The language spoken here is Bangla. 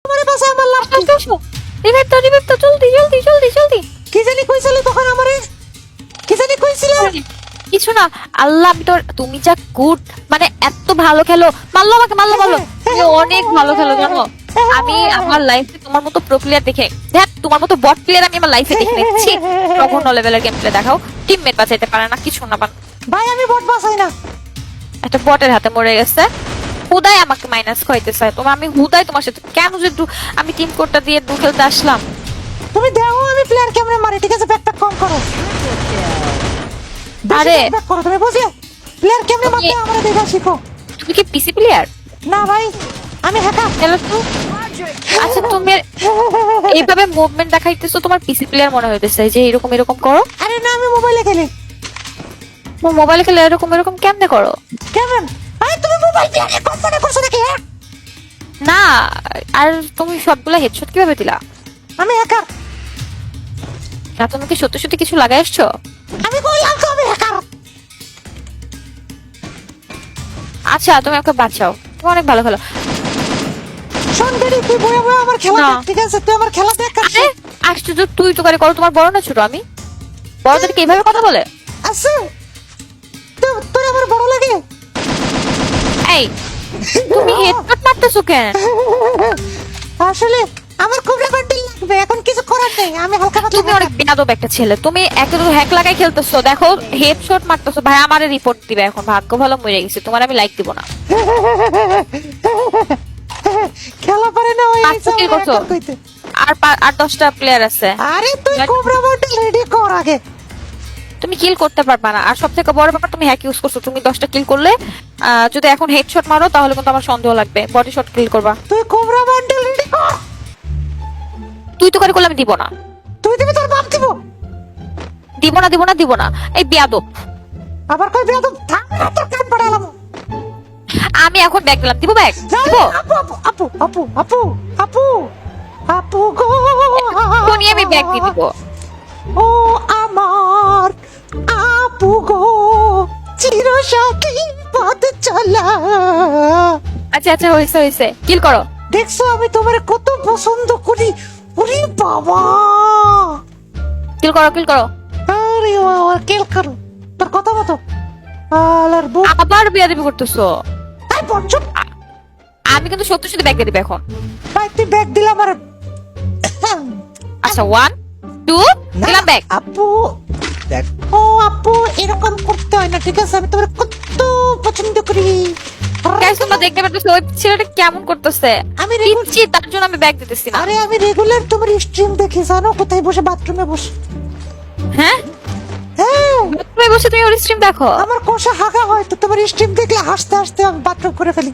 তোমার কাছে আমার লাভ কি? রিভাইভ তো জলদি জলদি জলদি জলদি। কি জানি কইছিলি তখন আমারে? কি জানি কইছিলি? কিছু না, আল্লাহ আমি তোর, তুমি যা গুড, মানে এত ভালো খেলো। মারলো আমাকে, মারলো মারলো, তুমি অনেক ভালো খেলো জানো। আমি আমার লাইফে তোমার মতো প্রো প্লেয়ার দেখে, দেখ তোমার মতো বট প্লেয়ার আমি আমার লাইফে দেখে নিচ্ছি। জঘন্য লেভেলের গেম প্লে দেখাও, টিমমেট বাঁচাইতে পারে না, কিছু না। ভাই আমি বট বাসাই না। একটা বটের হাতে মরে গেছে। হুদাই আমাকে মাইনাস খাইতেছে। তোমার আমি হুদাই তোমার সাথে কেন যে আমি টিম কোডটা দিয়ে দু খেলতে আসলাম। তুমি দেখো আমি প্লেয়ার কেমনে মারি, ঠিক আছে? ব্যাকপ্যাক কম করো। আরে ব্যাক করো তুমি, বুঝলে? প্লেয়ার কেমনে মারতে আমারে দেখা শিখো। তুমি কি পিসি প্লেয়ার? না ভাই, আমি হ্যাকার। খেলো তো। আচ্ছা তুমি এইভাবে মুভমেন্ট দেখাইতেছো, তোমার পিসি প্লেয়ার মনে হইতেছে যে এরকম এরকম করো। আরে না, আমি মোবাইলে খেলি। মোবাইলে খেলে এরকম এরকম কেমনে করো? কেমন? আরে তুমি মোবাইল দিয়ে কোম্পানি করছো নাকি? হ্যাঁ না, আর তুমি সবগুলা হেডশট কিভাবে দিলা? আমি হ্যাকার। না তুমি কি সত্যি সত্যি কিছু লাগাই আসছো? আমি কইলাম তো আমি হ্যাকার। আচ্ছা তুমি আমাকে বাঁচাও, তুমি অনেক ভালো খেলো। শোন বেরি, তুই বয়ে বয়ে আমার খেলা না। দেখ, ঠিক আছে? তুই আমার খেলা দেখ। আরে আশ্চর্য, তুই তো করে করো, তোমার বড় না ছোট? আমি বড়দেরকে এইভাবে কথা বলে? আচ্ছা তোর আমার বড় লাগে? এই তুমি হেডশট মারতেছো কেন? আসলে আমার কোবরা বান্ডেল লাগবে, এখন কিছু করার নেই। আমি হালকা পাতলা তুমি অনেক বেয়াদব একটা ছেলে। তুমি একে তো হ্যাক লাগাই খেলতেছো, দেখো হেডশট মারতেছো। ভাই আমারে রিপোর্ট দিবে এখন, ভাগ্য ভালো মরে গেছে, তোমার আমি লাইক দিব না। খেলা পারে না ওই পাঁচটা kill করছো? কইতে। আর 10টা প্লেয়ার আছে। আরে তুই কোবরা বান্ডেল রেডি কর আগে। তুমি কিল করতে পারবা না। আর সব থেকে বড় ব্যাপার, তুমি হ্যাক ইউজ করছো। তুমি 10টা কিল করলে যদি এখন হেডশট মারো তাহলে কিন্তু আমার সন্দেহ লাগবে। বডি শট কিল করবা। তুই কোবরা বান্ডেল রেডি কর। তুই তো করে করলে আমি দিব না। তুই দিবি, তোর বাপ দিব। দিব না দিব না দিব না। এই বেয়াদব। আবার কই বেয়াদব? থাম না, তোর কান পড়ালাম। আমি এখন ব্যাগ দিলাম, দিব ব্যাগ দিব। আপু আপু আপু আপু আপু আপু গো, কোনি আমি ব্যাগ দিয়ে দিব। ও আমার আপু গো, চিরসাথী পথ চলা। আচ্ছা আচ্ছা, হইছে হইছে, কিল করো। দেখছো আমি তোমার কত পছন্দ করি। ওরে বাবা, কিল করো কিল করো। আরে বাবা, কেল করো তোর কথা মতো। আলার বউ আবার বেয়াদবি করতেছো। তাই বলছো? আমি কিন্তু সত্যি সত্যি ব্যাগ দিয়ে দিব এখন। ভাই তুই ব্যাগ দিলাম আর আচ্ছা 1 2 দিলাম ব্যাগ। আপু দেখ, ও আপু এরকম করতে হয় না, ঠিক আছে? আমি তোমার কত পছন্দ করি। গাইস তোমরা দেখতে পাচ্ছ ওই ছেলেটা কেমন করতেছে। আমি দিচ্ছি, তার জন্য আমি ব্যাগ দিতেছি না। আরে আমি রেগুলার তোমার স্ট্রিম দেখি, জানো? কোথায় বসে? বাথরুমে বসে। হ্যাঁ হ্যাঁ, তুমি বসে তুমি ওর স্ট্রিম দেখো? আমার কষা হাগা হয় তো তোমার স্ট্রিম দেখলে হাসতে হাসতে আমি বাথরুম করে ফেলি।